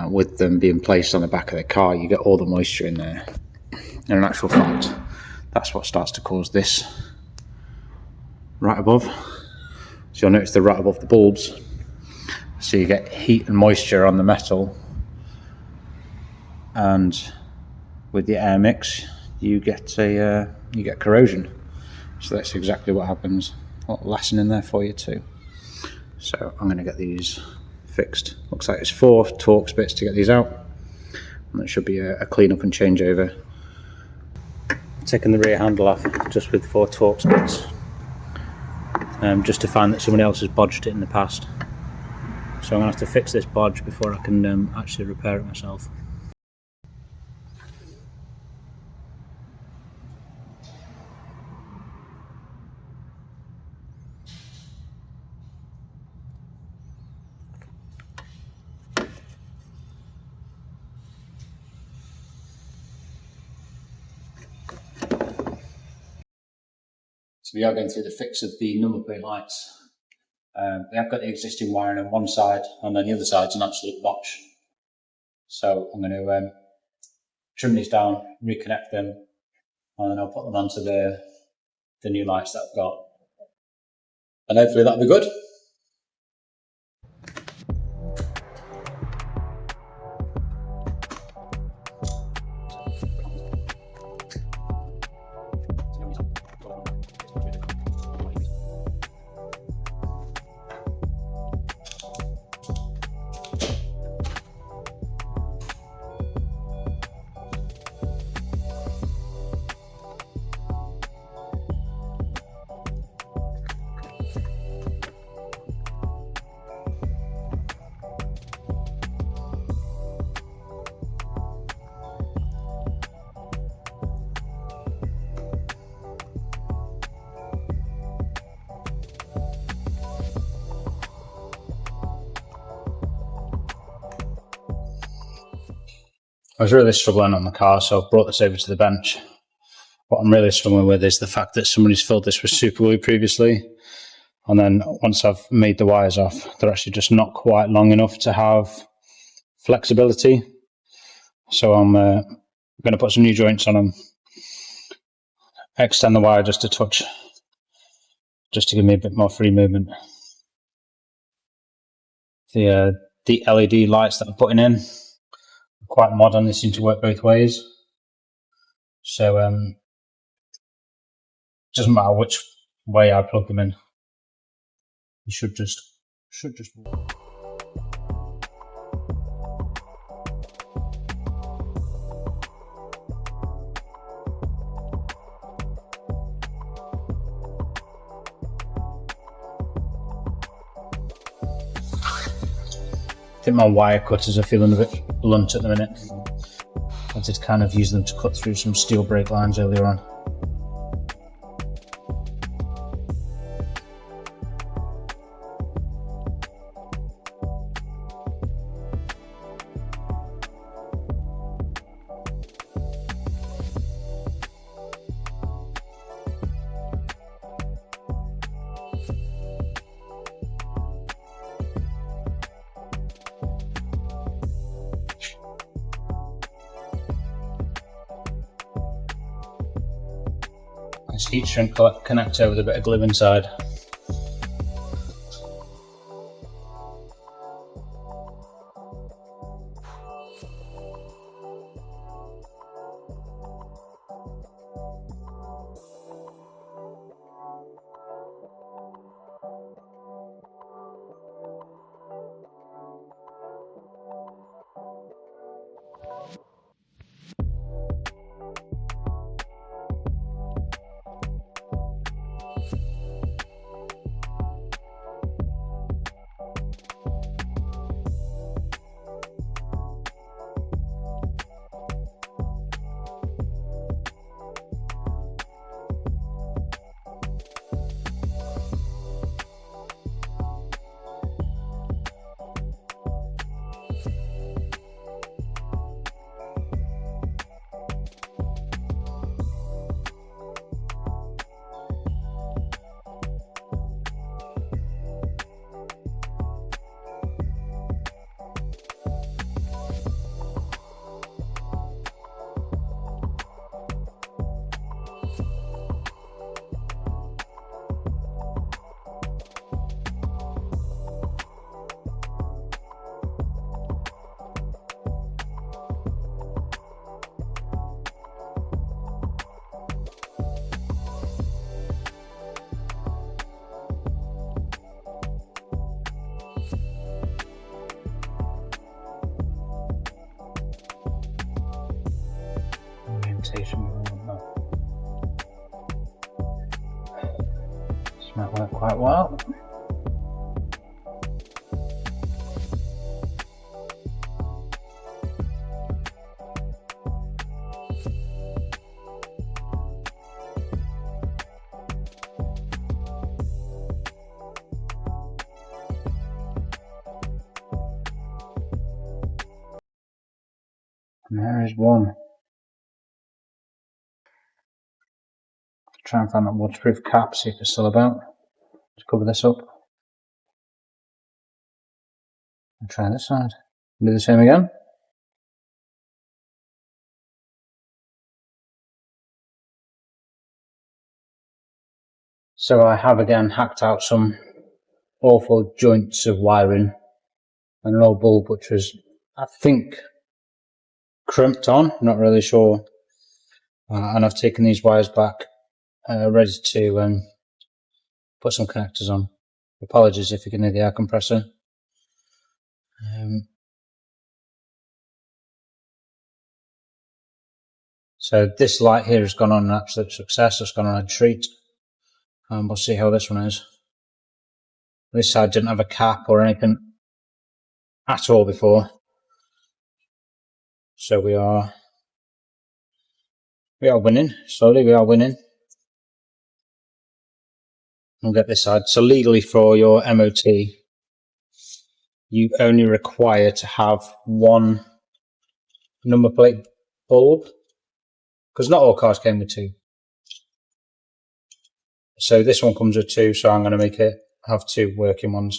with them being placed on the back of the car, you get all the moisture in there. And in actual fact, that's what starts to cause this right above. So you'll notice the right above the bulbs. So you get heat and moisture on the metal, and with the air mix, you get corrosion. So that's exactly what happens. A lot of lesson in there for you too. So I'm going to get these fixed. Looks like it's 4 Torx bits to get these out, and that should be a clean up and change over. Taking the rear handle off just with 4 Torx bits, just to find that somebody else has bodged it in the past. So I'm going to have to fix this bodge before I can actually repair it myself. So we are going through the fix of the number plate lights. We have got the existing wiring on one side, and then the other side's an absolute botch. So I'm going to trim these down, reconnect them, and then I'll put them onto the new lights that I've got. And hopefully that'll be good. I was really struggling on the car, so I've brought this over to the bench. What I'm really struggling with is the fact that somebody's filled this with super glue previously, and then once I've made the wires off, they're actually just not quite long enough to have flexibility. So I'm going to put some new joints on them, extend the wire just a touch, just to give me a bit more free movement. The LED lights that I'm putting in are quite modern. They seem to work both ways. So it doesn't matter which way I plug them in. You should just work. I think my wire cutters are feeling a bit blunt at the minute. I did kind of use them to cut through some steel brake lines earlier on. This heat shrink connector with a bit of glue inside. aspiration board. This might work quite well. And there is one. Try and find that waterproof cap, see if it's still about. Let's cover this up. And try this side. Do the same again. So I have again hacked out some awful joints of wiring and an old bulb which was, I think, crimped on, not really sure. And I've taken these wires back, ready to put some connectors on. Apologies if you can hear the air compressor. So this light here has gone on an absolute success. It's gone on a treat. We'll see how this one is. This side didn't have a cap or anything at all before. So we are winning. Slowly we are winning. We'll get this side. So legally for your MOT, you only require to have one number plate bulb, because not all cars came with two. So this one comes with two, so I'm going to make it have two working ones,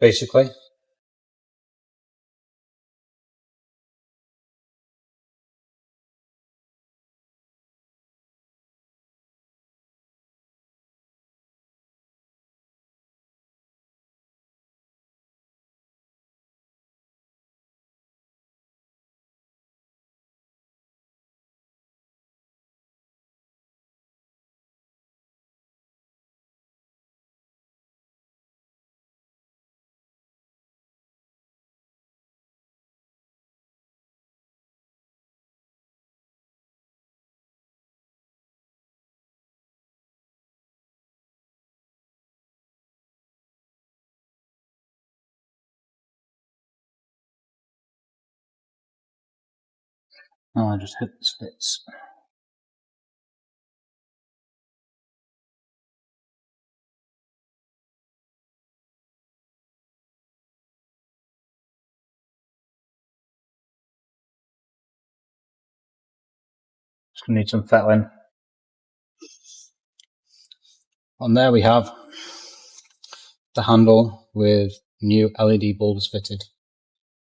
basically. Oh, I just hit the splits. Just going to need some fettling. On there we have the handle with new LED bulbs fitted.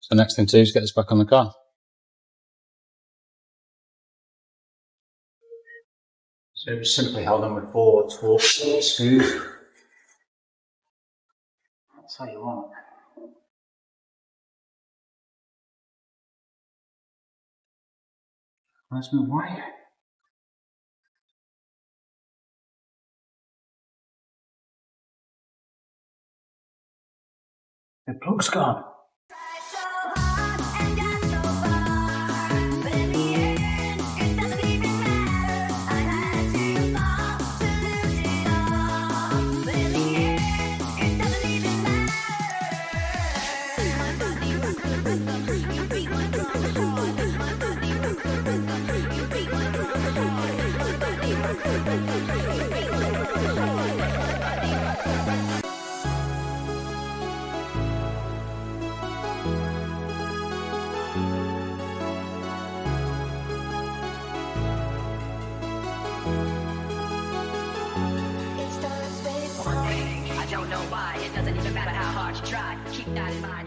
So the next thing to do is get this back on the car. So it's simply held on with 4 torque screws. That's how you want. Where's my wire? The plug's gone. I don't know why, it doesn't even matter how hard you try. Keep that in mind.